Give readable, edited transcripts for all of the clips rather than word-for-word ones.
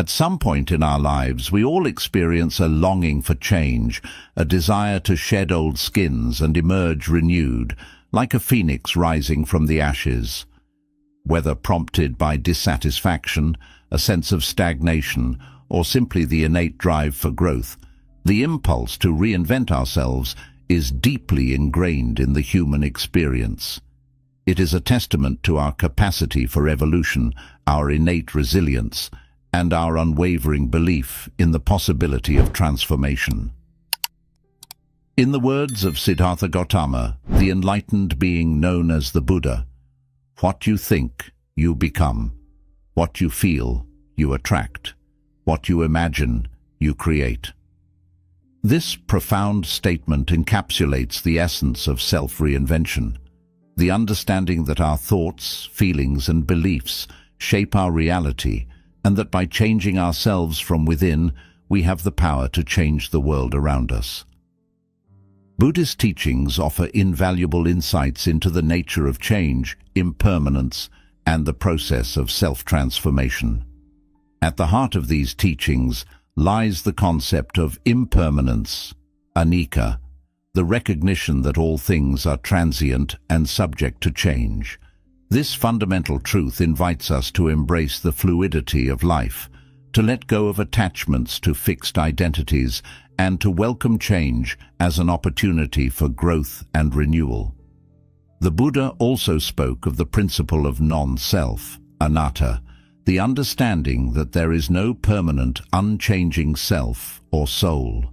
At some point in our lives, we all experience a longing for change, a desire to shed old skins and emerge renewed, like a phoenix rising from the ashes. Whether prompted by dissatisfaction, a sense of stagnation, or simply the innate drive for growth, the impulse to reinvent ourselves is deeply ingrained in the human experience. It is a testament to our capacity for evolution, our innate resilience, and our unwavering belief in the possibility of transformation. In the words of Siddhartha Gautama, the enlightened being known as the Buddha, what you think, you become. What you feel, you attract. What you imagine, you create. This profound statement encapsulates the essence of self-reinvention, the understanding that our thoughts, feelings, and beliefs shape our reality, and that by changing ourselves from within, we have the power to change the world around us. Buddhist teachings offer invaluable insights into the nature of change, impermanence, and the process of self-transformation. At the heart of these teachings lies the concept of impermanence, anicca, the recognition that all things are transient and subject to change. This fundamental truth invites us to embrace the fluidity of life, to let go of attachments to fixed identities, and to welcome change as an opportunity for growth and renewal. The Buddha also spoke of the principle of non-self, anatta, the understanding that there is no permanent, unchanging self or soul.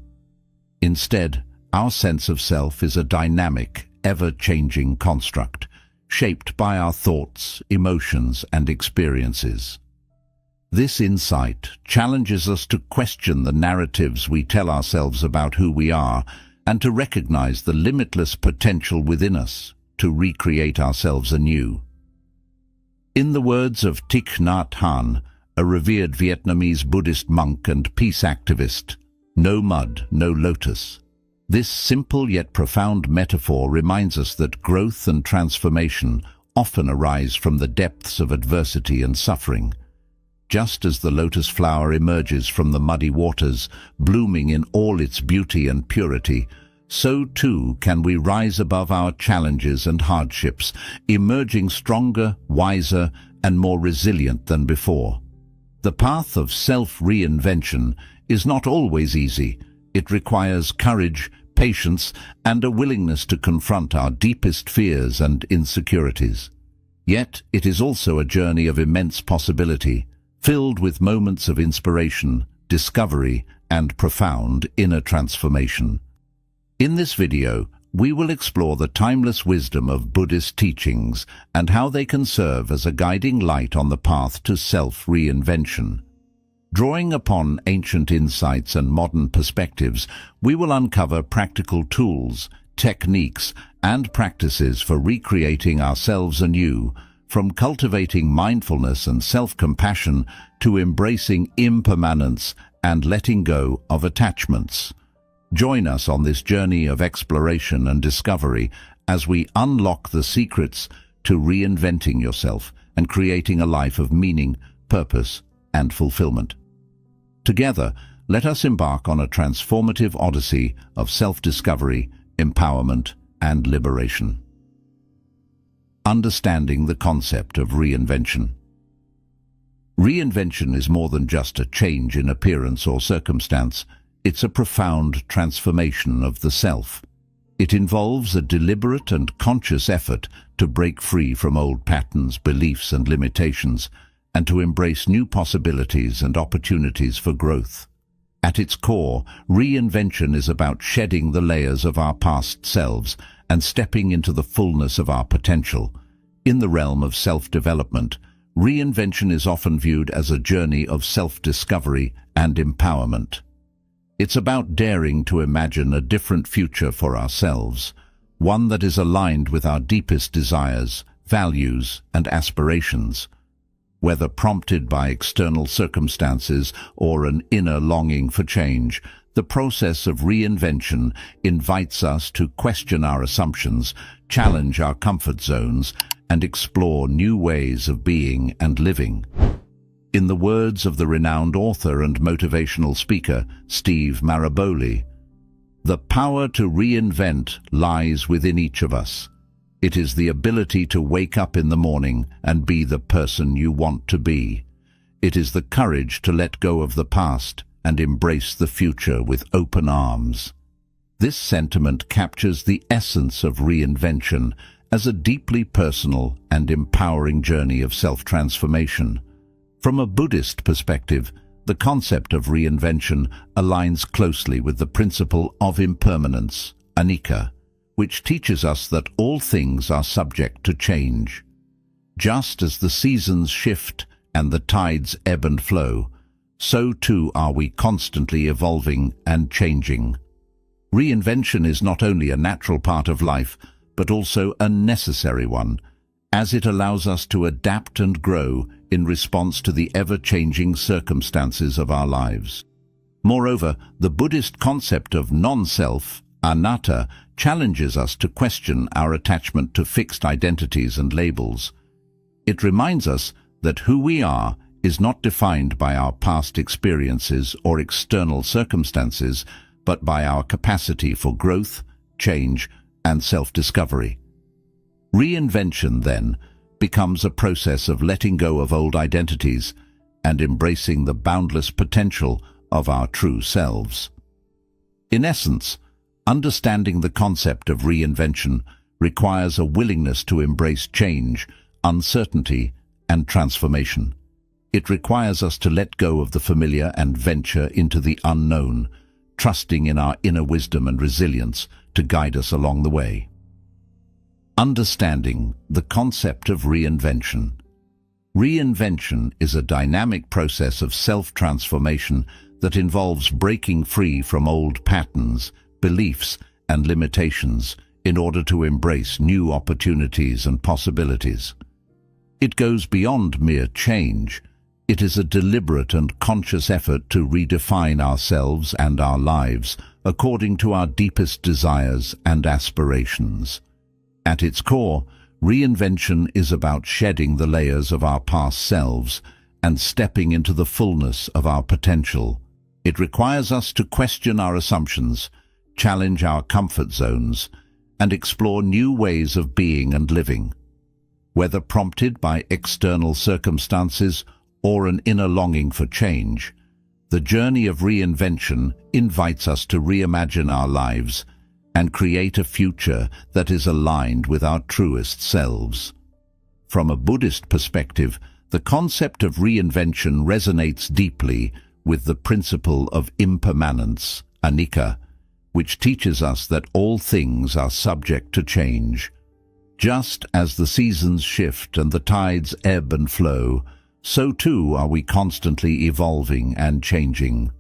Instead, our sense of self is a dynamic, ever-changing construct, shaped by our thoughts, emotions, and experiences. This insight challenges us to question the narratives we tell ourselves about who we are and to recognize the limitless potential within us to recreate ourselves anew. In the words of Thich Nhat Hanh, a revered Vietnamese Buddhist monk and peace activist, "No mud, no lotus." This simple yet profound metaphor reminds us that growth and transformation often arise from the depths of adversity and suffering. Just as the lotus flower emerges from the muddy waters, blooming in all its beauty and purity, so too can we rise above our challenges and hardships, emerging stronger, wiser, and more resilient than before. The path of self-reinvention is not always easy. It requires courage, patience, and a willingness to confront our deepest fears and insecurities. Yet it is also a journey of immense possibility, filled with moments of inspiration, discovery, and profound inner transformation. In this video, we will explore the timeless wisdom of Buddhist teachings and how they can serve as a guiding light on the path to self-reinvention. Drawing upon ancient insights and modern perspectives, we will uncover practical tools, techniques, and practices for recreating ourselves anew, from cultivating mindfulness and self-compassion to embracing impermanence and letting go of attachments. Join us on this journey of exploration and discovery as we unlock the secrets to reinventing yourself and creating a life of meaning, purpose, and fulfillment. Together, let us embark on a transformative odyssey of self-discovery, empowerment, and liberation. Understanding the concept of reinvention. Reinvention is more than just a change in appearance or circumstance. It's a profound transformation of the self. It involves a deliberate and conscious effort to break free from old patterns, beliefs, and limitations, and to embrace new possibilities and opportunities for growth. At its core, reinvention is about shedding the layers of our past selves and stepping into the fullness of our potential. In the realm of self-development, reinvention is often viewed as a journey of self-discovery and empowerment. It's about daring to imagine a different future for ourselves, one that is aligned with our deepest desires, values, and aspirations. Whether prompted by external circumstances or an inner longing for change, the process of reinvention invites us to question our assumptions, challenge our comfort zones, and explore new ways of being and living. In the words of the renowned author and motivational speaker, Steve Maraboli, "The power to reinvent lies within each of us. It is the ability to wake up in the morning and be the person you want to be. It is the courage to let go of the past and embrace the future with open arms." This sentiment captures the essence of reinvention as a deeply personal and empowering journey of self-transformation. From a Buddhist perspective, the concept of reinvention aligns closely with the principle of impermanence, anicca, which teaches us that all things are subject to change. Just as the seasons shift and the tides ebb and flow, so too are we constantly evolving and changing. Reinvention is not only a natural part of life, but also a necessary one, as it allows us to adapt and grow in response to the ever-changing circumstances of our lives. Moreover, the Buddhist concept of non-self, anatta, challenges us to question our attachment to fixed identities and labels. It reminds us that who we are is not defined by our past experiences or external circumstances, but by our capacity for growth, change, and self-discovery. Reinvention, then, becomes a process of letting go of old identities and embracing the boundless potential of our true selves. In essence, understanding the concept of reinvention requires a willingness to embrace change, uncertainty, and transformation. It requires us to let go of the familiar and venture into the unknown, trusting in our inner wisdom and resilience to guide us along the way. Understanding the concept of reinvention. Reinvention is a dynamic process of self-transformation that involves breaking free from old patterns, beliefs, and limitations in order to embrace new opportunities and possibilities. It goes beyond mere change. It is a deliberate and conscious effort to redefine ourselves and our lives according to our deepest desires and aspirations. At its core, reinvention is about shedding the layers of our past selves and stepping into the fullness of our potential. It requires us to question our assumptions, challenge our comfort zones, and explore new ways of being and living. Whether prompted by external circumstances or an inner longing for change, the journey of reinvention invites us to reimagine our lives and create a future that is aligned with our truest selves. From a Buddhist perspective, the concept of reinvention resonates deeply with the principle of impermanence, anicca, which teaches us that all things are subject to change. Just as the seasons shift and the tides ebb and flow, so too are we constantly evolving and changing.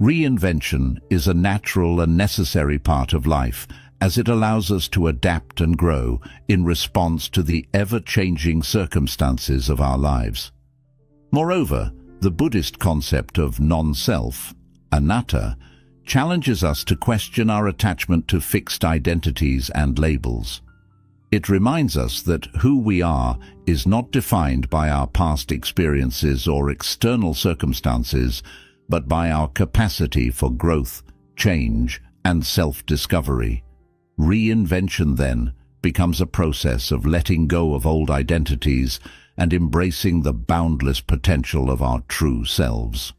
Reinvention is a natural and necessary part of life, as it allows us to adapt and grow in response to the ever-changing circumstances of our lives. Moreover, the Buddhist concept of non-self, anatta, challenges us to question our attachment to fixed identities and labels. It reminds us that who we are is not defined by our past experiences or external circumstances, but by our capacity for growth, change, and self-discovery. Reinvention, then, becomes a process of letting go of old identities and embracing the boundless potential of our true selves.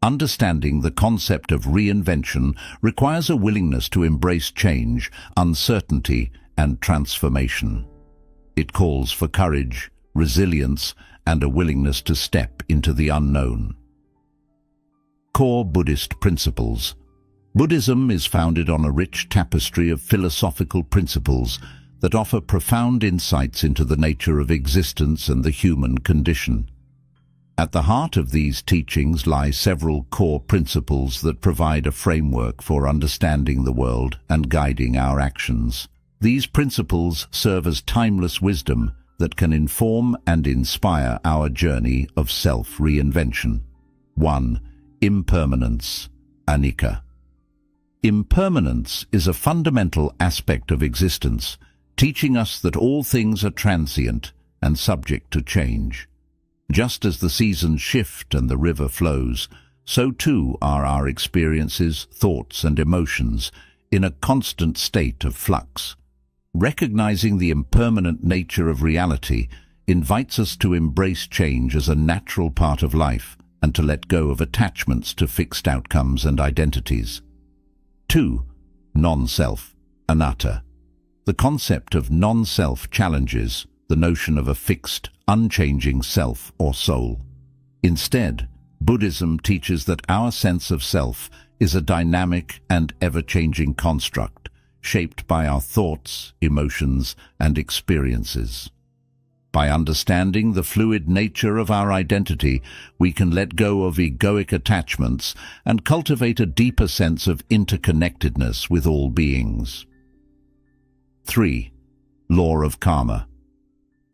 Understanding the concept of reinvention requires a willingness to embrace change, uncertainty, and transformation. It calls for courage, resilience, and a willingness to step into the unknown. Core Buddhist principles. Buddhism is founded on a rich tapestry of philosophical principles that offer profound insights into the nature of existence and the human condition. At the heart of these teachings lie several core principles that provide a framework for understanding the world and guiding our actions. These principles serve as timeless wisdom that can inform and inspire our journey of self-reinvention. 1. Impermanence, anicca. Impermanence is a fundamental aspect of existence, teaching us that all things are transient and subject to change. Just as the seasons shift and the river flows, so too are our experiences, thoughts and emotions in a constant state of flux. Recognizing the impermanent nature of reality invites us to embrace change as a natural part of life and to let go of attachments to fixed outcomes and identities. 2. Non-self, anatta. The concept of non-self challenges the notion of a fixed, unchanging self or soul. Instead, Buddhism teaches that our sense of self is a dynamic and ever-changing construct, shaped by our thoughts, emotions, and experiences. By understanding the fluid nature of our identity, we can let go of egoic attachments and cultivate a deeper sense of interconnectedness with all beings. 3. Law of karma.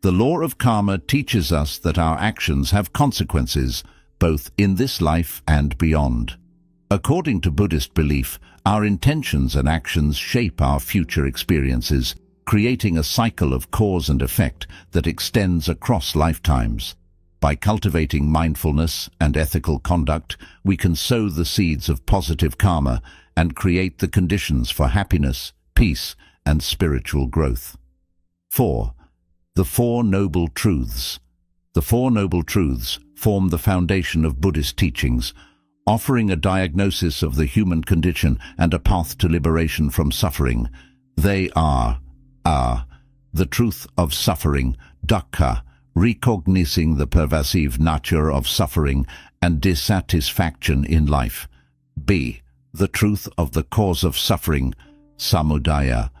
The law of karma teaches us that our actions have consequences, both in this life and beyond. According to Buddhist belief, our intentions and actions shape our future experiences, creating a cycle of cause and effect that extends across lifetimes. By cultivating mindfulness and ethical conduct, we can sow the seeds of positive karma and create the conditions for happiness, peace, and spiritual growth. 4. The Four Noble Truths. The Four Noble Truths form the foundation of Buddhist teachings, offering a diagnosis of the human condition and a path to liberation from suffering. They are the truth of suffering, dukkha, recognizing the pervasive nature of suffering and dissatisfaction in life. B. The truth of the cause of suffering, samudaya,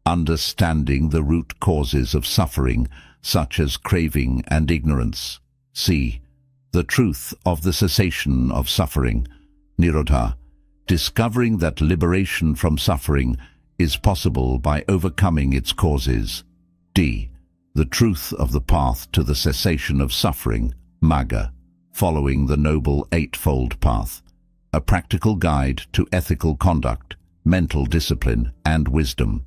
understanding the root causes of suffering, such as craving and ignorance. C. The truth of the cessation of suffering, nirodha, discovering that liberation from suffering is possible by overcoming its causes. D. The truth of the path to the cessation of suffering, magga, following the Noble Eightfold Path, a practical guide to ethical conduct, mental discipline, and wisdom.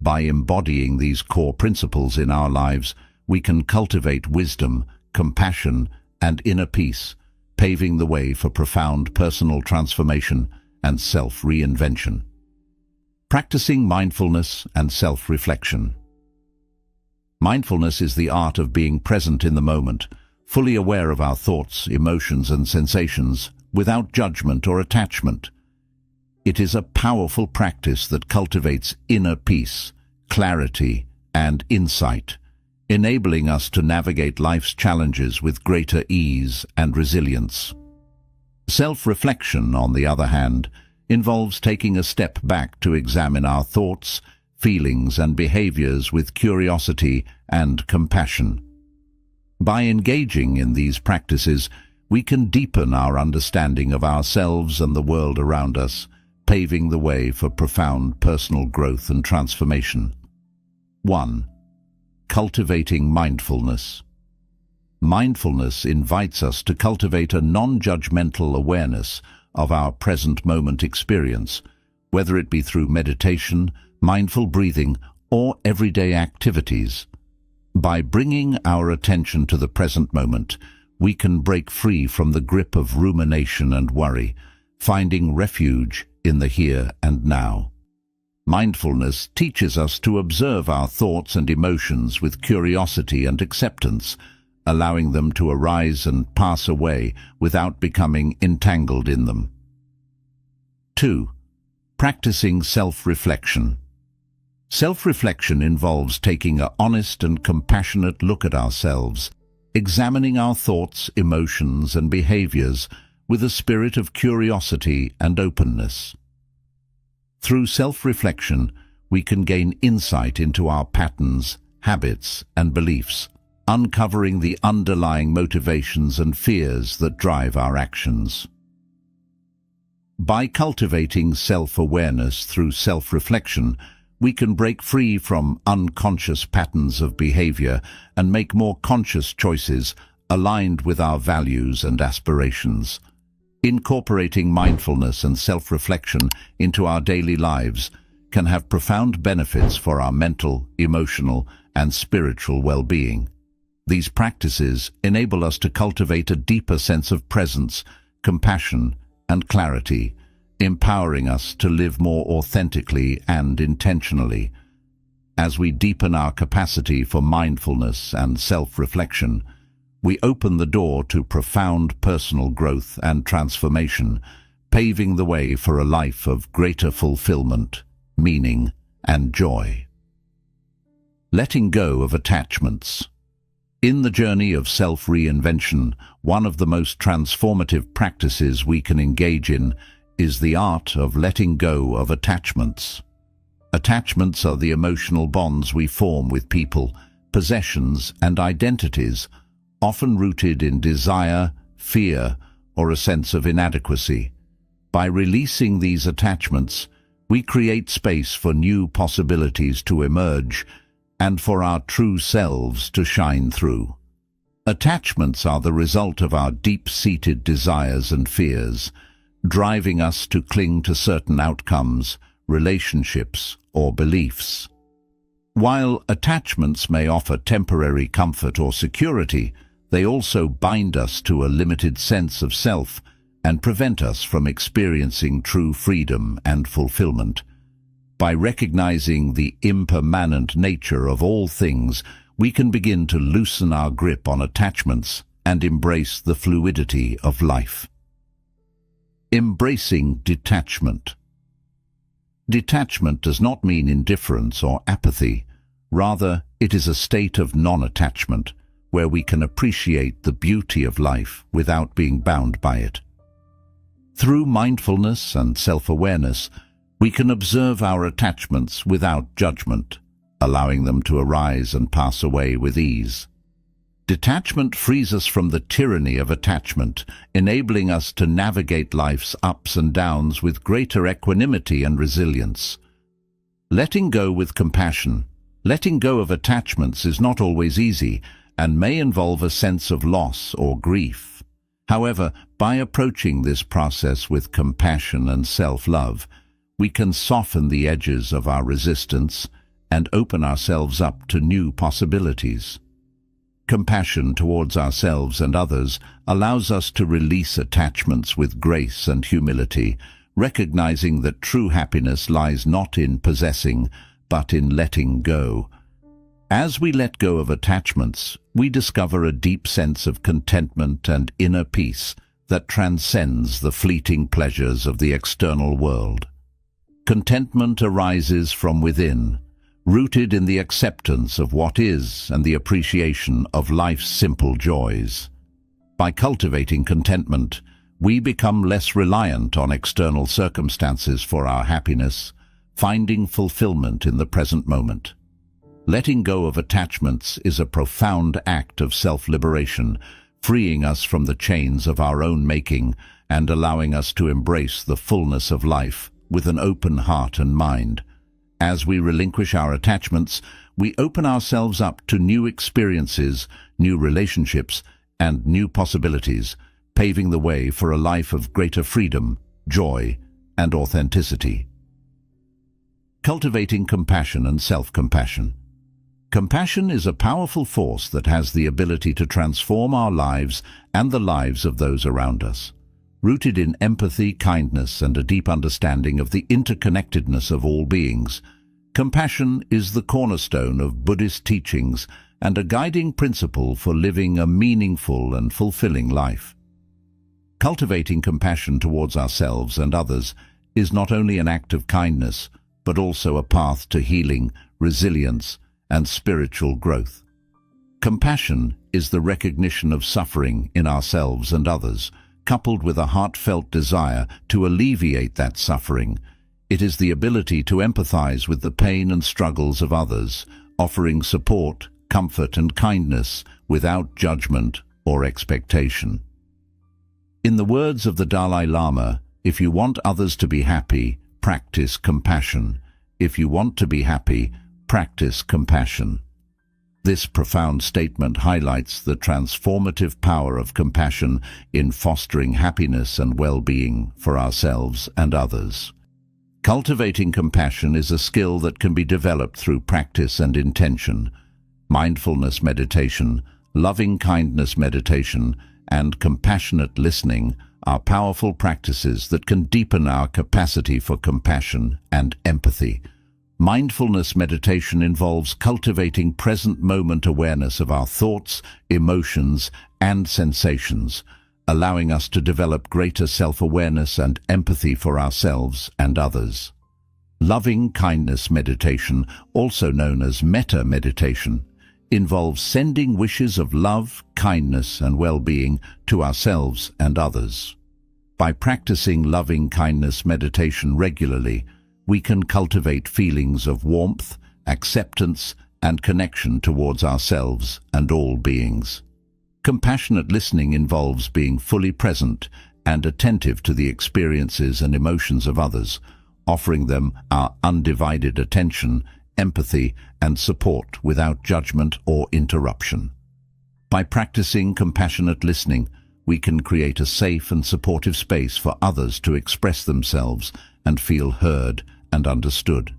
By embodying these core principles in our lives, we can cultivate wisdom, compassion, and inner peace, paving the way for profound personal transformation and self-reinvention. Practicing mindfulness and self-reflection. Mindfulness is the art of being present in the moment, fully aware of our thoughts, emotions, and sensations, without judgment or attachment. It is a powerful practice that cultivates inner peace, clarity, and insight, enabling us to navigate life's challenges with greater ease and resilience. Self-reflection, on the other hand, involves taking a step back to examine our thoughts, feelings, and behaviors with curiosity and compassion. By engaging in these practices, we can deepen our understanding of ourselves and the world around us, paving the way for profound personal growth and transformation. 1. Cultivating mindfulness. Mindfulness invites us to cultivate a non-judgmental awareness of our present moment experience, whether it be through meditation, mindful breathing, or everyday activities. By bringing our attention to the present moment, we can break free from the grip of rumination and worry, finding refuge in the here and now. Mindfulness teaches us to observe our thoughts and emotions with curiosity and acceptance, allowing them to arise and pass away without becoming entangled in them. 2. Practicing self-reflection. Self-reflection involves taking an honest and compassionate look at ourselves, examining our thoughts, emotions, and behaviors with a spirit of curiosity and openness. Through self-reflection, we can gain insight into our patterns, habits, and beliefs, uncovering the underlying motivations and fears that drive our actions. By cultivating self-awareness through self-reflection, we can break free from unconscious patterns of behavior and make more conscious choices aligned with our values and aspirations. Incorporating mindfulness and self-reflection into our daily lives can have profound benefits for our mental, emotional, and spiritual well-being. These practices enable us to cultivate a deeper sense of presence, compassion, and clarity, empowering us to live more authentically and intentionally. As we deepen our capacity for mindfulness and self-reflection, we open the door to profound personal growth and transformation, paving the way for a life of greater fulfillment, meaning, and joy. Letting go of attachments. In the journey of self-reinvention, one of the most transformative practices we can engage in is the art of letting go of attachments. Attachments are the emotional bonds we form with people, possessions, and identities, often rooted in desire, fear, or a sense of inadequacy. By releasing these attachments, we create space for new possibilities to emerge and for our true selves to shine through. Attachments are the result of our deep-seated desires and fears, driving us to cling to certain outcomes, relationships, or beliefs. While attachments may offer temporary comfort or security, they also bind us to a limited sense of self and prevent us from experiencing true freedom and fulfillment. By recognizing the impermanent nature of all things, we can begin to loosen our grip on attachments and embrace the fluidity of life. Embracing detachment. Detachment does not mean indifference or apathy. Rather, it is a state of non-attachment, where we can appreciate the beauty of life without being bound by it. Through mindfulness and self-awareness, we can observe our attachments without judgment, allowing them to arise and pass away with ease. Detachment frees us from the tyranny of attachment, enabling us to navigate life's ups and downs with greater equanimity and resilience. Letting go with compassion. Letting go of attachments is not always easy and may involve a sense of loss or grief. However, by approaching this process with compassion and self-love, we can soften the edges of our resistance and open ourselves up to new possibilities. Compassion towards ourselves and others allows us to release attachments with grace and humility, recognizing that true happiness lies not in possessing, but in letting go. As we let go of attachments, we discover a deep sense of contentment and inner peace that transcends the fleeting pleasures of the external world. Contentment arises from within, rooted in the acceptance of what is and the appreciation of life's simple joys. By cultivating contentment, we become less reliant on external circumstances for our happiness, finding fulfillment in the present moment. Letting go of attachments is a profound act of self-liberation, freeing us from the chains of our own making and allowing us to embrace the fullness of life with an open heart and mind. As we relinquish our attachments, we open ourselves up to new experiences, new relationships, and new possibilities, paving the way for a life of greater freedom, joy, and authenticity. Cultivating compassion and self-compassion. Compassion is a powerful force that has the ability to transform our lives and the lives of those around us. Rooted in empathy, kindness, and a deep understanding of the interconnectedness of all beings, compassion is the cornerstone of Buddhist teachings and a guiding principle for living a meaningful and fulfilling life. Cultivating compassion towards ourselves and others is not only an act of kindness, but also a path to healing, resilience, and spiritual growth. Compassion is the recognition of suffering in ourselves and others, coupled with a heartfelt desire to alleviate that suffering. It is the ability to empathize with the pain and struggles of others, offering support, comfort, and kindness without judgment or expectation. In the words of the Dalai Lama, if you want others to be happy, practice compassion. If you want to be happy, practice compassion. This profound statement highlights the transformative power of compassion in fostering happiness and well-being for ourselves and others. Cultivating compassion is a skill that can be developed through practice and intention. Mindfulness meditation, loving-kindness meditation, and compassionate listening are powerful practices that can deepen our capacity for compassion and empathy. Mindfulness meditation involves cultivating present moment awareness of our thoughts, emotions, and sensations, allowing us to develop greater self-awareness and empathy for ourselves and others. Loving-kindness meditation, also known as metta meditation, involves sending wishes of love, kindness, and well-being to ourselves and others. By practicing loving-kindness meditation regularly, we can cultivate feelings of warmth, acceptance, and connection towards ourselves and all beings. Compassionate listening involves being fully present and attentive to the experiences and emotions of others, offering them our undivided attention, empathy, and support without judgment or interruption. By practicing compassionate listening, we can create a safe and supportive space for others to express themselves and feel heard and understood.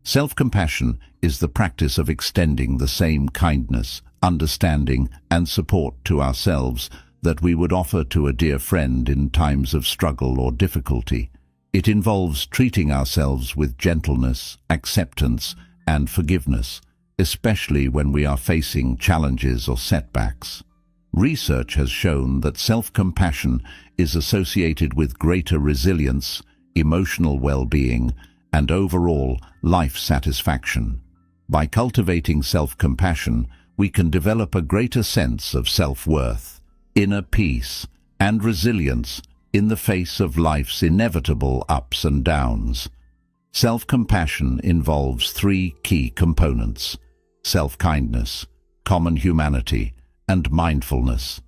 Self-compassion is the practice of extending the same kindness, understanding, and support to ourselves that we would offer to a dear friend in times of struggle or difficulty. It involves treating ourselves with gentleness, acceptance, and forgiveness, especially when we are facing challenges or setbacks. Research has shown that self-compassion is associated with greater resilience, emotional well-being, and overall life satisfaction. By cultivating self-compassion, we can develop a greater sense of self-worth, inner peace, and resilience in the face of life's inevitable ups and downs. Self-compassion involves three key components: self-kindness, common humanity, and mindfulness.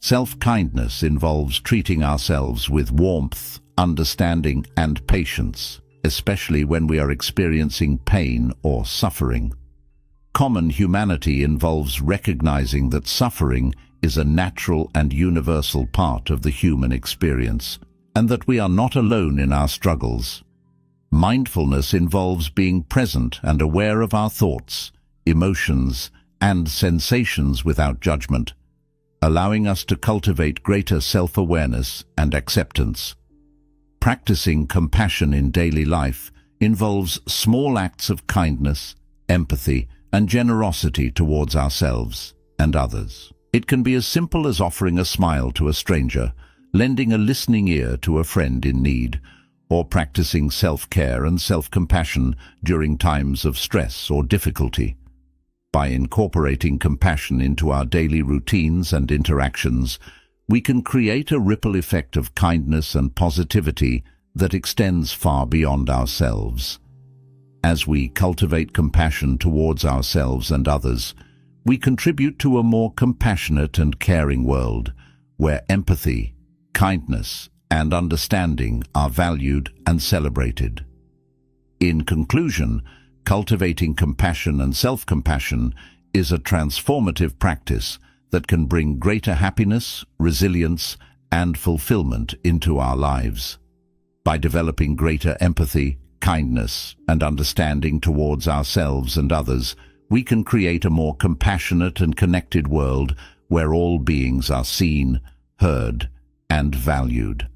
Self-kindness involves treating ourselves with warmth, understanding, and patience, especially when we are experiencing pain or suffering. Common humanity involves recognizing that suffering is a natural and universal part of the human experience, and that we are not alone in our struggles. Mindfulness involves being present and aware of our thoughts, emotions, and sensations without judgment, allowing us to cultivate greater self-awareness and acceptance. Practicing compassion in daily life involves small acts of kindness, empathy, and generosity towards ourselves and others. It can be as simple as offering a smile to a stranger, lending a listening ear to a friend in need, or practicing self-care and self-compassion during times of stress or difficulty. By incorporating compassion into our daily routines and interactions, we can create a ripple effect of kindness and positivity that extends far beyond ourselves. As we cultivate compassion towards ourselves and others, we contribute to a more compassionate and caring world, where empathy, kindness, and understanding are valued and celebrated. In conclusion, cultivating compassion and self-compassion is a transformative practice that can bring greater happiness, resilience, and fulfillment into our lives. By developing greater empathy, kindness, and understanding towards ourselves and others, we can create a more compassionate and connected world where all beings are seen, heard, and valued.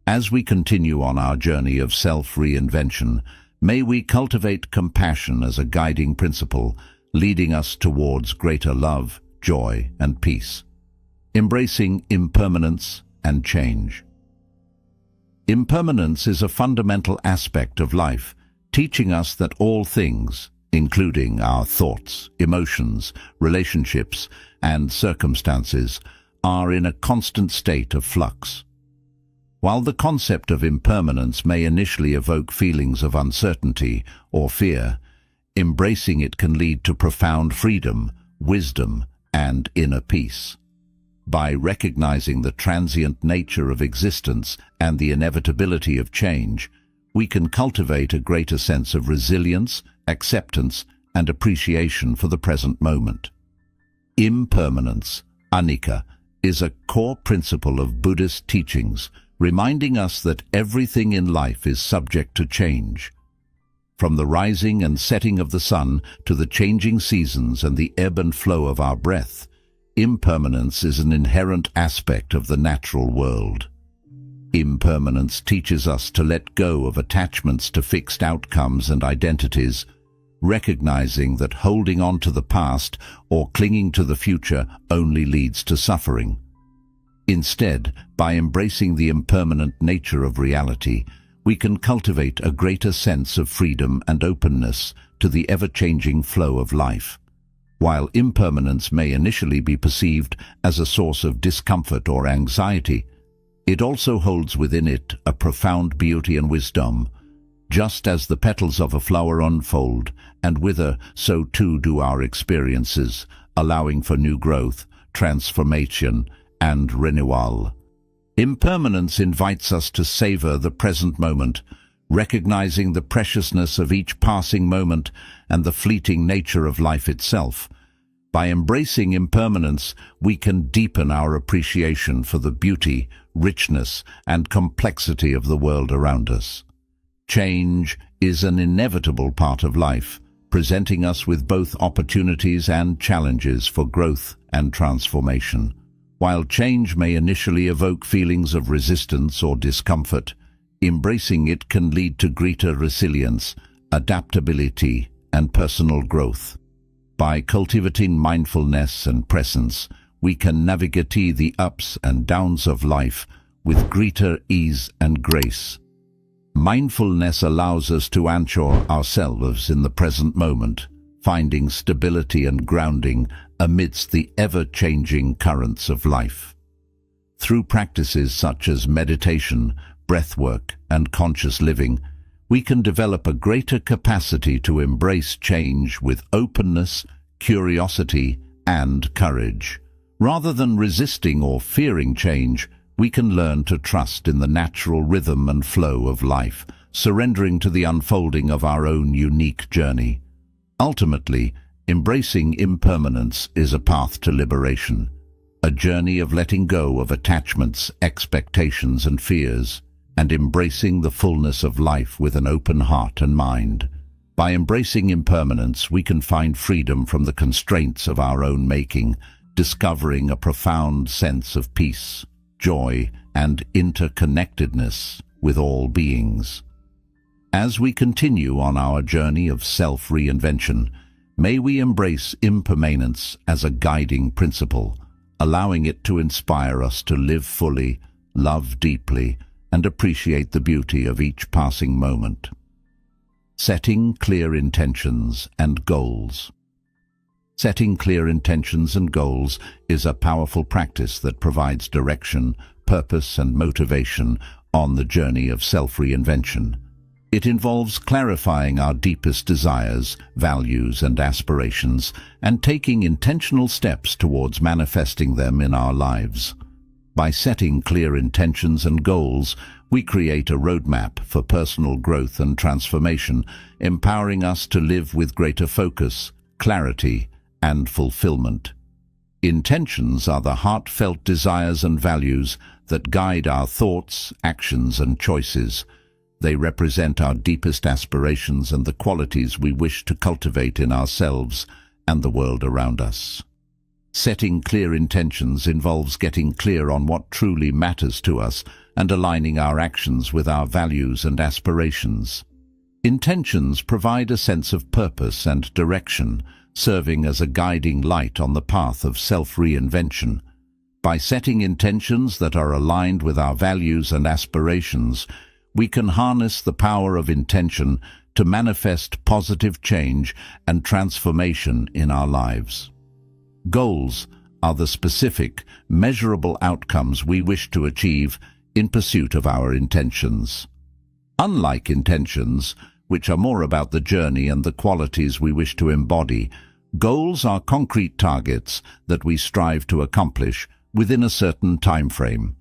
As we continue on our journey of self-reinvention, may we cultivate compassion as a guiding principle, leading us towards greater love, joy, and peace, embracing impermanence and change. Impermanence is a fundamental aspect of life, teaching us that all things, including our thoughts, emotions, relationships, and circumstances, are in a constant state of flux. While the concept of impermanence may initially evoke feelings of uncertainty or fear, embracing it can lead to profound freedom, wisdom, and inner peace. By recognizing the transient nature of existence and the inevitability of change, we can cultivate a greater sense of resilience, acceptance, and appreciation for the present moment. Impermanence, anicca, is a core principle of Buddhist teachings, reminding us that everything in life is subject to change. From the rising and setting of the sun to the changing seasons and the ebb and flow of our breath, Impermanence is an inherent aspect of the natural world. Impermanence teaches us to let go of attachments to fixed outcomes and identities, recognizing that holding on to the past or clinging to the future only leads to suffering. Instead, by embracing the impermanent nature of reality, we can cultivate a greater sense of freedom and openness to the ever-changing flow of life. While impermanence may initially be perceived as a source of discomfort or anxiety, it also holds within it a profound beauty and wisdom. Just as the petals of a flower unfold and wither, so too do our experiences, allowing for new growth, transformation, and renewal. Impermanence invites us to savor the present moment, recognizing the preciousness of each passing moment and the fleeting nature of life itself. By embracing impermanence, we can deepen our appreciation for the beauty, richness, and complexity of the world around us. Change is an inevitable part of life, presenting us with both opportunities and challenges for growth and transformation. While change may initially evoke feelings of resistance or discomfort, embracing it can lead to greater resilience, adaptability, and personal growth. By cultivating mindfulness and presence, we can navigate the ups and downs of life with greater ease and grace. Mindfulness allows us to anchor ourselves in the present moment, finding stability and grounding amidst the ever-changing currents of life. Through practices such as meditation, breathwork, and conscious living, we can develop a greater capacity to embrace change with openness, curiosity, and courage. Rather than resisting or fearing change, we can learn to trust in the natural rhythm and flow of life, surrendering to the unfolding of our own unique journey. Ultimately, embracing impermanence is a path to liberation, a journey of letting go of attachments, expectations, and fears, and embracing the fullness of life with an open heart and mind. By embracing impermanence, we can find freedom from the constraints of our own making, discovering a profound sense of peace, joy, and interconnectedness with all beings. As we continue on our journey of self-reinvention, may we embrace impermanence as a guiding principle, allowing it to inspire us to live fully, love deeply, and appreciate the beauty of each passing moment. Setting clear intentions and goals. Setting clear intentions and goals is a powerful practice that provides direction, purpose, and motivation on the journey of self-reinvention. It involves clarifying our deepest desires, values, and aspirations, and taking intentional steps towards manifesting them in our lives. By setting clear intentions and goals, we create a roadmap for personal growth and transformation, empowering us to live with greater focus, clarity, and fulfillment. Intentions are the heartfelt desires and values that guide our thoughts, actions, and choices. They represent our deepest aspirations and the qualities we wish to cultivate in ourselves and the world around us. Setting clear intentions involves getting clear on what truly matters to us and aligning our actions with our values and aspirations. Intentions provide a sense of purpose and direction, serving as a guiding light on the path of self-reinvention. By setting intentions that are aligned with our values and aspirations, we can harness the power of intention to manifest positive change and transformation in our lives. Goals are the specific, measurable outcomes we wish to achieve in pursuit of our intentions. Unlike intentions, which are more about the journey and the qualities we wish to embody, goals are concrete targets that we strive to accomplish within a certain time frame.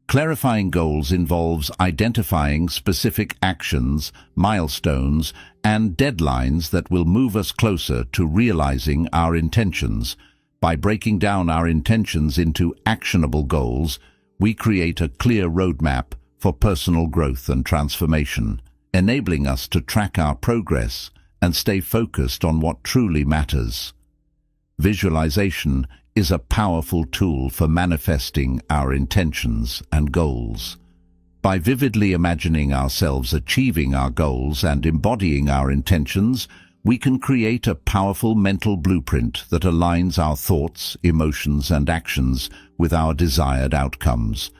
Clarifying goals involves identifying specific actions, milestones, and deadlines that will move us closer to realizing our intentions. By breaking down our intentions into actionable goals, we create a clear roadmap for personal growth and transformation, enabling us to track our progress and stay focused on what truly matters. Visualization is a powerful tool for manifesting our intentions and goals. By vividly imagining ourselves achieving our goals and embodying our intentions, we can create a powerful mental blueprint that aligns our thoughts, emotions, and actions with our desired outcomes.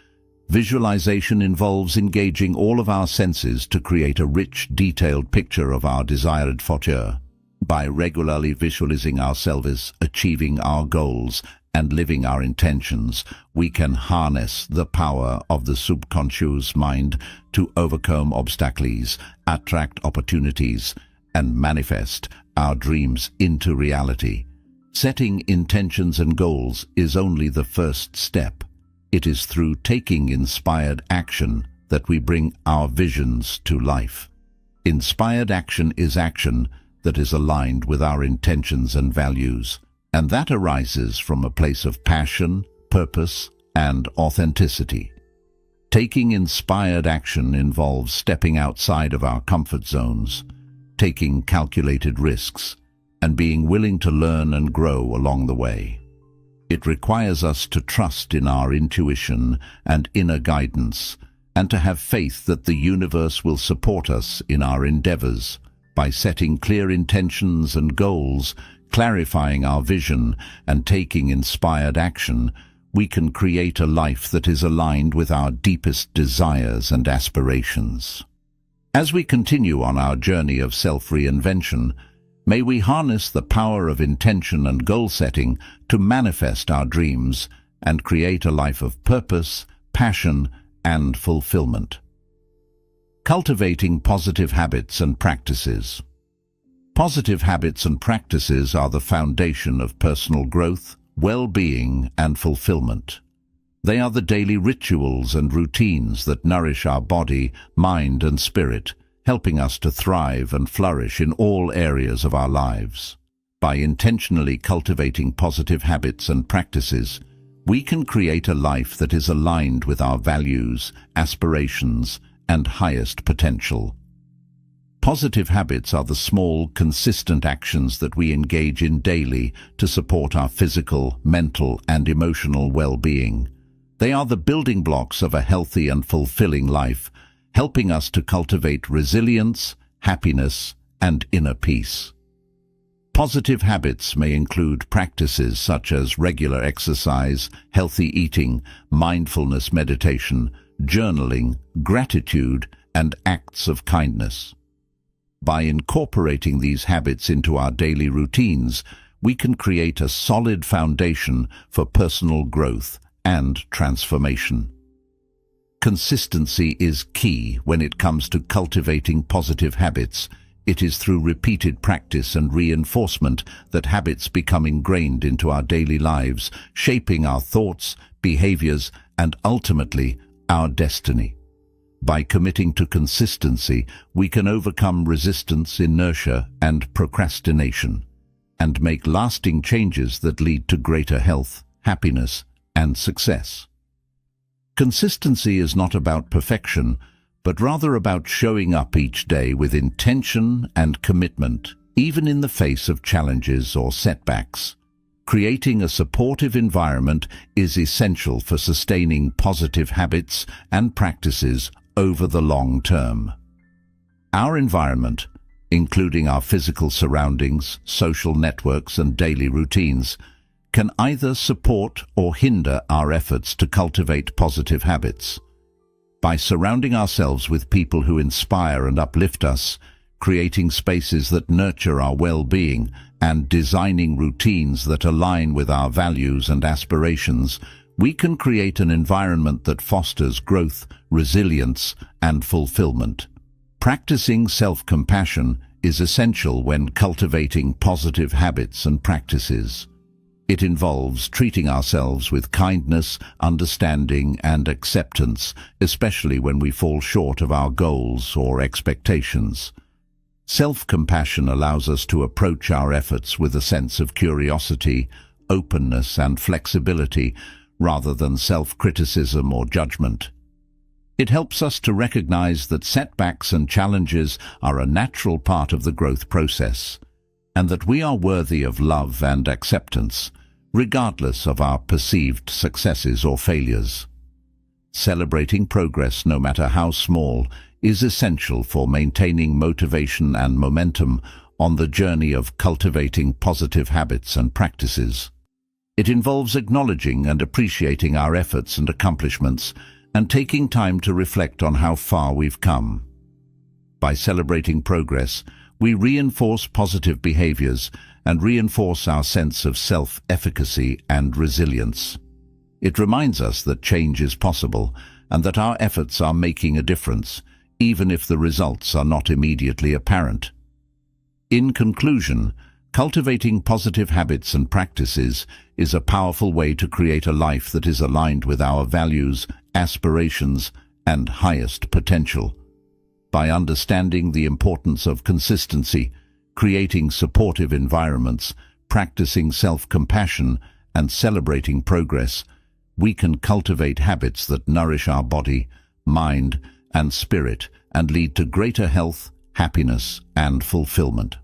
Visualization involves engaging all of our senses to create a rich, detailed picture of our desired future. By regularly visualizing ourselves achieving our goals and living our intentions, we can harness the power of the subconscious mind to overcome obstacles, attract opportunities, and manifest our dreams into reality. Setting intentions and goals is only the first step. It is through taking inspired action that we bring our visions to life. Inspired action is action that is aligned with our intentions and values, and that arises from a place of passion, purpose, and authenticity. Taking inspired action involves stepping outside of our comfort zones, taking calculated risks, and being willing to learn and grow along the way. It requires us to trust in our intuition and inner guidance, and to have faith that the universe will support us in our endeavors. By setting clear intentions and goals, clarifying our vision, and taking inspired action, we can create a life that is aligned with our deepest desires and aspirations. As we continue on our journey of self-reinvention, may we harness the power of intention and goal setting to manifest our dreams and create a life of purpose, passion, and fulfillment. Cultivating positive habits and practices. Positive habits and practices are the foundation of personal growth, well-being, and fulfillment. They are the daily rituals and routines that nourish our body, mind, and spirit, helping us to thrive and flourish in all areas of our lives. By intentionally cultivating positive habits and practices, we can create a life that is aligned with our values, aspirations, and highest potential. Positive habits are the small, consistent actions that we engage in daily to support our physical, mental, and emotional well-being. They are the building blocks of a healthy and fulfilling life, helping us to cultivate resilience, happiness, and inner peace. Positive habits may include practices such as regular exercise, healthy eating, mindfulness meditation, journaling, gratitude, and acts of kindness. By incorporating these habits into our daily routines, we can create a solid foundation for personal growth and transformation. Consistency is key when it comes to cultivating positive habits. It is through repeated practice and reinforcement that habits become ingrained into our daily lives, shaping our thoughts, behaviors, and ultimately, our destiny. By committing to consistency, we can overcome resistance, inertia, and procrastination, and make lasting changes that lead to greater health, happiness, and success. Consistency is not about perfection, but rather about showing up each day with intention and commitment, even in the face of challenges or setbacks. Creating a supportive environment is essential for sustaining positive habits and practices over the long term. Our environment, including our physical surroundings, social networks, and daily routines, can either support or hinder our efforts to cultivate positive habits. By surrounding ourselves with people who inspire and uplift us, creating spaces that nurture our well-being, and designing routines that align with our values and aspirations, we can create an environment that fosters growth, resilience, and fulfillment. Practicing self-compassion is essential when cultivating positive habits and practices. It involves treating ourselves with kindness, understanding, and acceptance, especially when we fall short of our goals or expectations. Self-compassion allows us to approach our efforts with a sense of curiosity, openness, and flexibility, rather than self-criticism or judgment. It helps us to recognize that setbacks and challenges are a natural part of the growth process. and that we are worthy of love and acceptance, regardless of our perceived successes or failures. Celebrating progress, no matter how small, is essential for maintaining motivation and momentum on the journey of cultivating positive habits and practices. It involves acknowledging and appreciating our efforts and accomplishments and taking time to reflect on how far we've come. By celebrating progress, we reinforce positive behaviors and reinforce our sense of self-efficacy and resilience. It reminds us that change is possible and that our efforts are making a difference, even if the results are not immediately apparent. In conclusion, cultivating positive habits and practices is a powerful way to create a life that is aligned with our values, aspirations, and highest potential. By understanding the importance of consistency, creating supportive environments, practicing self-compassion, and celebrating progress, we can cultivate habits that nourish our body, mind, and spirit and lead to greater health, happiness, and fulfillment.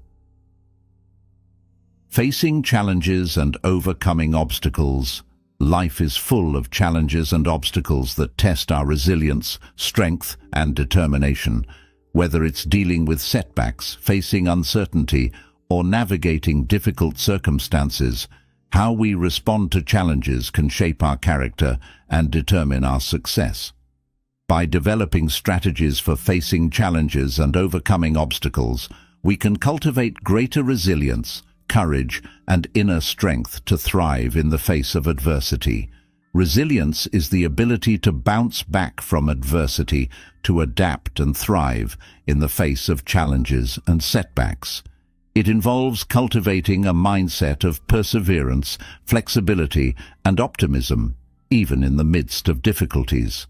Facing challenges and overcoming obstacles. Life is full of challenges and obstacles that test our resilience, strength, and determination. Whether it's dealing with setbacks, facing uncertainty, or navigating difficult circumstances, how we respond to challenges can shape our character and determine our success. By developing strategies for facing challenges and overcoming obstacles, we can cultivate greater resilience, courage, and inner strength to thrive in the face of adversity. Resilience is the ability to bounce back from adversity, to adapt and thrive in the face of challenges and setbacks. It involves cultivating a mindset of perseverance, flexibility, and optimism, even in the midst of difficulties.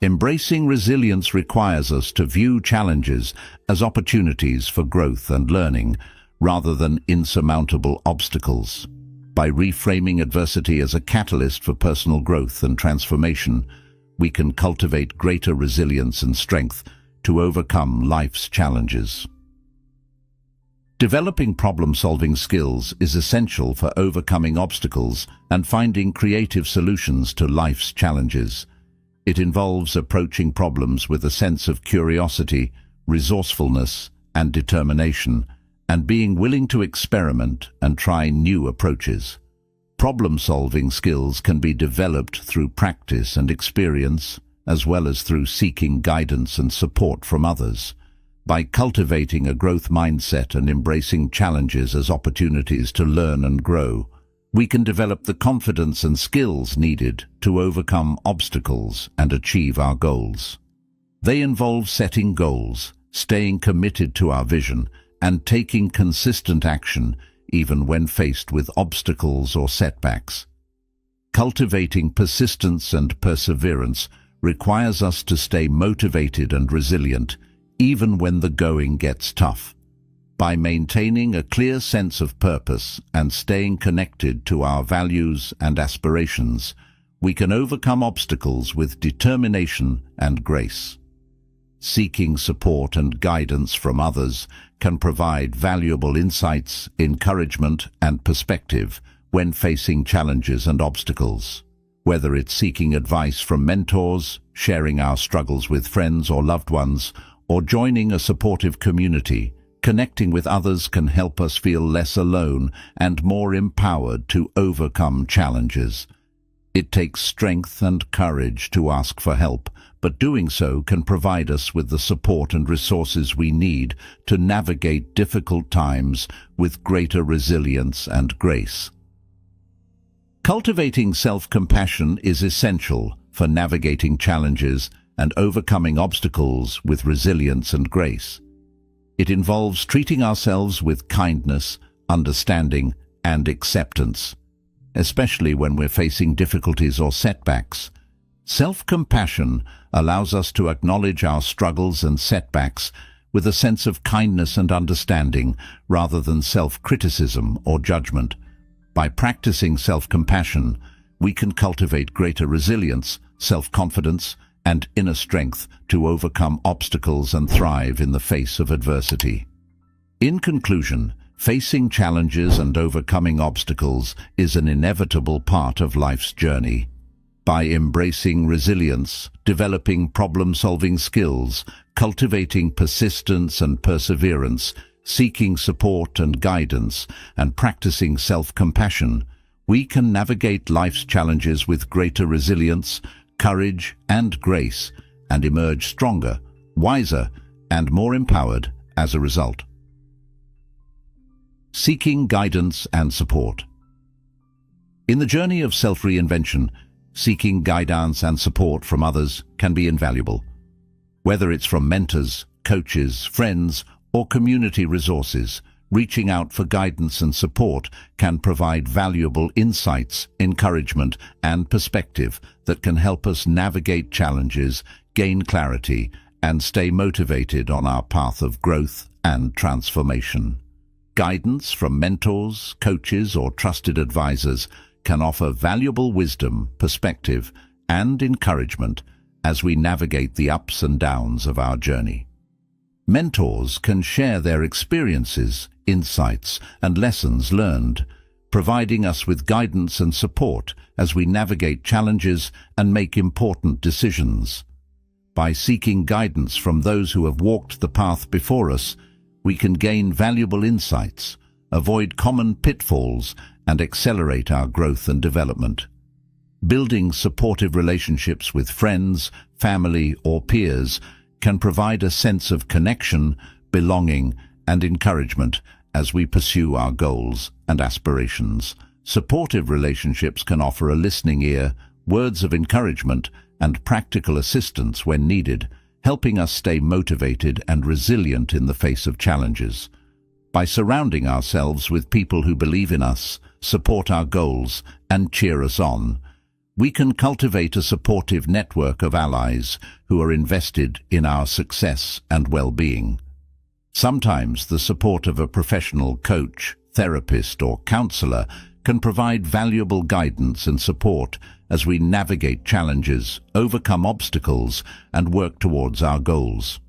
Embracing resilience requires us to view challenges as opportunities for growth and learning, rather than insurmountable obstacles. By reframing adversity as a catalyst for personal growth and transformation, we can cultivate greater resilience and strength to overcome life's challenges. Developing problem-solving skills is essential for overcoming obstacles and finding creative solutions to life's challenges. It involves approaching problems with a sense of curiosity, resourcefulness, and determination, and being willing to experiment and try new approaches. Problem-solving skills can be developed through practice and experience, as well as through seeking guidance and support from others. By cultivating a growth mindset and embracing challenges as opportunities to learn and grow, we can develop the confidence and skills needed to overcome obstacles and achieve our goals. They involve setting goals, staying committed to our vision, and taking consistent action even when faced with obstacles or setbacks. Cultivating persistence and perseverance requires us to stay motivated and resilient even when the going gets tough. By maintaining a clear sense of purpose and staying connected to our values and aspirations, we can overcome obstacles with determination and grace. Seeking support and guidance from others can provide valuable insights, encouragement, and perspective when facing challenges and obstacles. Whether it's seeking advice from mentors, sharing our struggles with friends or loved ones, or joining a supportive community, connecting with others can help us feel less alone and more empowered to overcome challenges. It takes strength and courage to ask for help, but doing so can provide us with the support and resources we need to navigate difficult times with greater resilience and grace. Cultivating self-compassion is essential for navigating challenges and overcoming obstacles with resilience and grace. It involves treating ourselves with kindness, understanding, and acceptance, especially when we're facing difficulties or setbacks. Self-compassion allows us to acknowledge our struggles and setbacks with a sense of kindness and understanding rather than self-criticism or judgment. By practicing self-compassion, we can cultivate greater resilience, self-confidence, and inner strength to overcome obstacles and thrive in the face of adversity. In conclusion, Facing challenges and overcoming obstacles is an inevitable part of life's journey. By embracing resilience, developing problem-solving skills, cultivating persistence and perseverance, seeking support and guidance, and practicing self-compassion, we can navigate life's challenges with greater resilience, courage, and grace, and emerge stronger, wiser, and more empowered as a result. Seeking guidance and support. In the journey of self-reinvention, seeking guidance and support from others can be invaluable. Whether it's from mentors, coaches, friends, or community resources, reaching out for guidance and support can provide valuable insights, encouragement, and perspective that can help us navigate challenges, gain clarity, and stay motivated on our path of growth and transformation. Guidance from mentors, coaches, or trusted advisors can offer valuable wisdom, perspective, and encouragement as we navigate the ups and downs of our journey. Mentors can share their experiences, insights, and lessons learned, providing us with guidance and support as we navigate challenges and make important decisions. By seeking guidance from those who have walked the path before us, we can gain valuable insights, avoid common pitfalls, and accelerate our growth and development. Building supportive relationships with friends, family, or peers can provide a sense of connection, belonging, and encouragement as we pursue our goals and aspirations. Supportive relationships can offer a listening ear, words of encouragement, and practical assistance when needed, helping us stay motivated and resilient in the face of challenges. By surrounding ourselves with people who believe in us, support our goals, and cheer us on, we can cultivate a supportive network of allies who are invested in our success and well-being. Sometimes the support of a professional coach, therapist, or counselor can provide valuable guidance and support as we navigate challenges, overcome obstacles, and work towards our goals.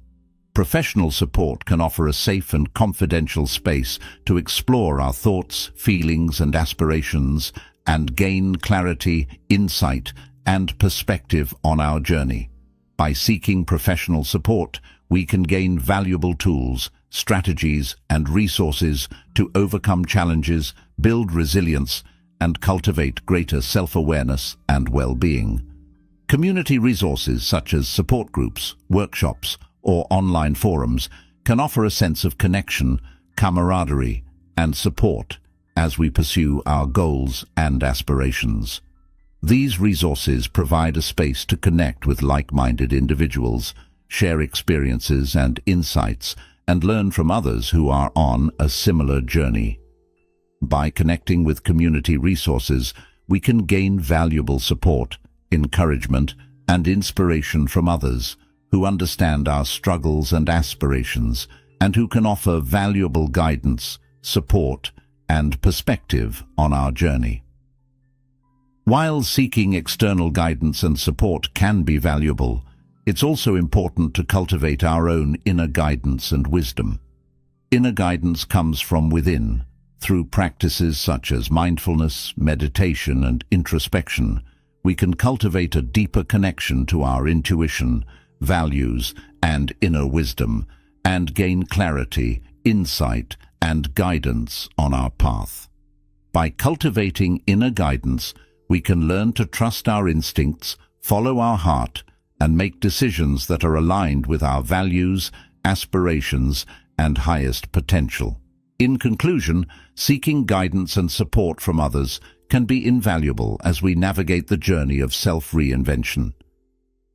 Professional support can offer a safe and confidential space to explore our thoughts, feelings, and aspirations, and gain clarity, insight, and perspective on our journey. By seeking professional support, we can gain valuable tools, strategies, and resources to overcome challenges, build resilience, and cultivate greater self-awareness and well-being. Community resources such as support groups, workshops, or online forums can offer a sense of connection, camaraderie, and support as we pursue our goals and aspirations. These resources provide a space to connect with like-minded individuals, share experiences and insights, and learn from others who are on a similar journey. By connecting with community resources, we can gain valuable support, encouragement, and inspiration from others who understand our struggles and aspirations and who can offer valuable guidance, support, and perspective on our journey. While seeking external guidance and support can be valuable, it's also important to cultivate our own inner guidance and wisdom. Inner guidance comes from within, through practices such as mindfulness, meditation, and introspection. We can cultivate a deeper connection to our intuition, values, and inner wisdom, and gain clarity, insight, and guidance on our path. By cultivating inner guidance, we can learn to trust our instincts, follow our heart, and make decisions that are aligned with our values, aspirations, and highest potential. In conclusion, seeking guidance and support from others can be invaluable as we navigate the journey of self-reinvention.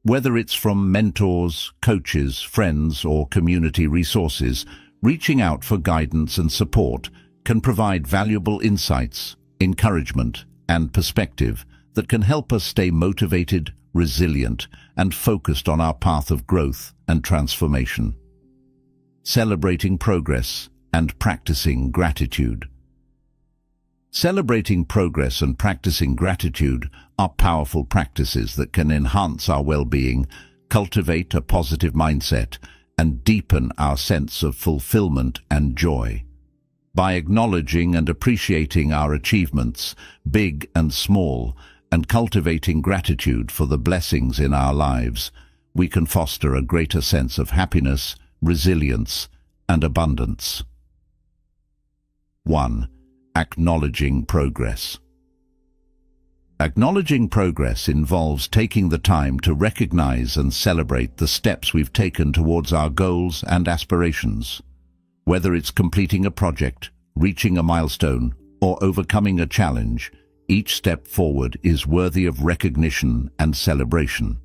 Whether it's from mentors, coaches, friends, or community resources, reaching out for guidance and support can provide valuable insights, encouragement, and perspective that can help us stay motivated, resilient, and focused on our path of growth and transformation. Celebrating progress and practicing gratitude. Celebrating progress and practicing gratitude are powerful practices that can enhance our well-being, cultivate a positive mindset, and deepen our sense of fulfillment and joy. By acknowledging and appreciating our achievements, big and small, and cultivating gratitude for the blessings in our lives, we can foster a greater sense of happiness, resilience, and abundance. 1. Acknowledging progress. Acknowledging progress involves taking the time to recognize and celebrate the steps we've taken towards our goals and aspirations. Whether it's completing a project, reaching a milestone, or overcoming a challenge, each step forward is worthy of recognition and celebration.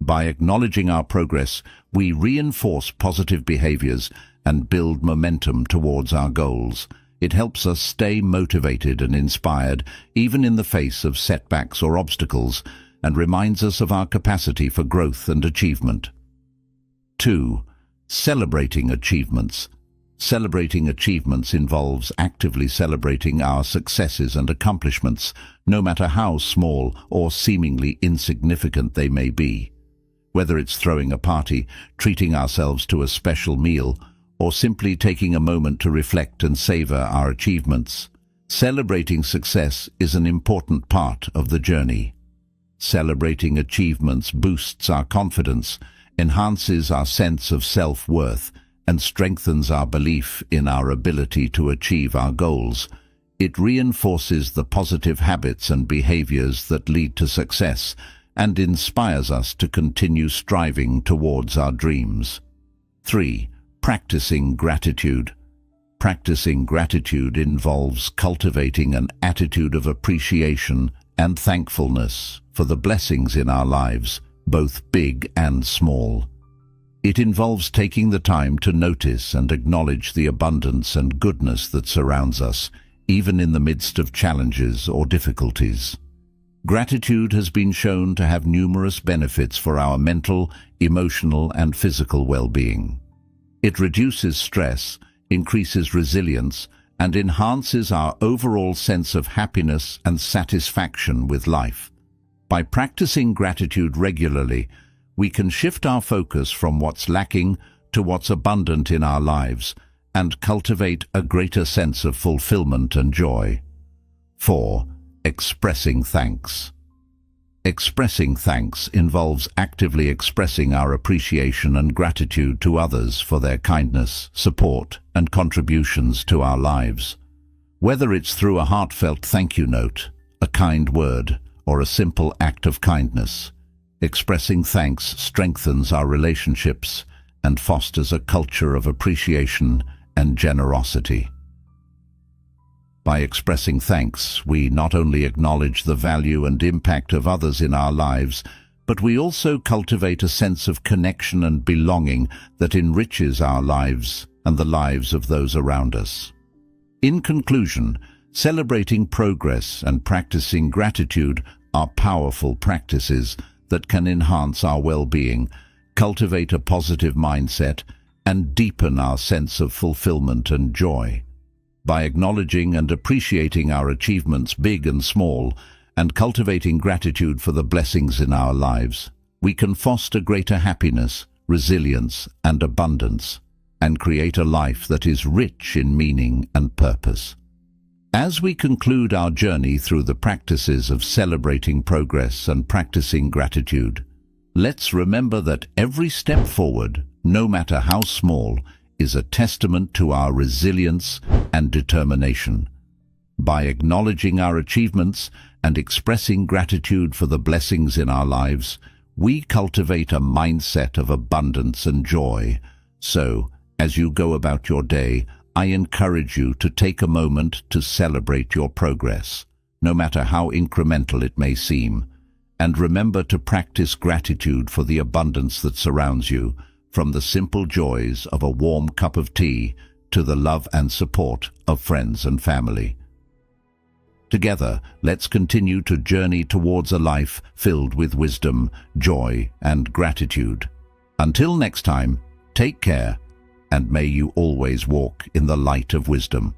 By acknowledging our progress, we reinforce positive behaviors and build momentum towards our goals. It helps us stay motivated and inspired, even in the face of setbacks or obstacles, and reminds us of our capacity for growth and achievement. 2. Celebrating achievements. Celebrating achievements involves actively celebrating our successes and accomplishments, no matter how small or seemingly insignificant they may be. Whether it's throwing a party, treating ourselves to a special meal, or simply taking a moment to reflect and savor our achievements, celebrating success is an important part of the journey. Celebrating achievements boosts our confidence, enhances our sense of self-worth, and strengthens our belief in our ability to achieve our goals. It reinforces the positive habits and behaviors that lead to success and inspires us to continue striving towards our dreams. 3. Practicing gratitude. Practicing gratitude involves cultivating an attitude of appreciation and thankfulness for the blessings in our lives, both big and small. It involves taking the time to notice and acknowledge the abundance and goodness that surrounds us, even in the midst of challenges or difficulties. Gratitude has been shown to have numerous benefits for our mental, emotional, and physical well-being. It reduces stress, increases resilience, and enhances our overall sense of happiness and satisfaction with life. By practicing gratitude regularly, we can shift our focus from what's lacking to what's abundant in our lives and cultivate a greater sense of fulfillment and joy. 4. Expressing thanks. Expressing thanks involves actively expressing our appreciation and gratitude to others for their kindness, support, and contributions to our lives. Whether it's through a heartfelt thank you note, a kind word, or a simple act of kindness, expressing thanks strengthens our relationships and fosters a culture of appreciation and generosity. By expressing thanks, we not only acknowledge the value and impact of others in our lives, but we also cultivate a sense of connection and belonging that enriches our lives and the lives of those around us. In conclusion, celebrating progress and practicing gratitude are powerful practices that can enhance our well-being, cultivate a positive mindset, and deepen our sense of fulfillment and joy. By acknowledging and appreciating our achievements, big and small, and cultivating gratitude for the blessings in our lives, we can foster greater happiness, resilience, and abundance, and create a life that is rich in meaning and purpose. As we conclude our journey through the practices of celebrating progress and practicing gratitude, let's remember that every step forward, no matter how small, is a testament to our resilience and determination. By acknowledging our achievements and expressing gratitude for the blessings in our lives, we cultivate a mindset of abundance and joy. So, as you go about your day, I encourage you to take a moment to celebrate your progress, no matter how incremental it may seem, and remember to practice gratitude for the abundance that surrounds you, from the simple joys of a warm cup of tea to the love and support of friends and family. Together, let's continue to journey towards a life filled with wisdom, joy, and gratitude. Until next time, take care, and may you always walk in the light of wisdom.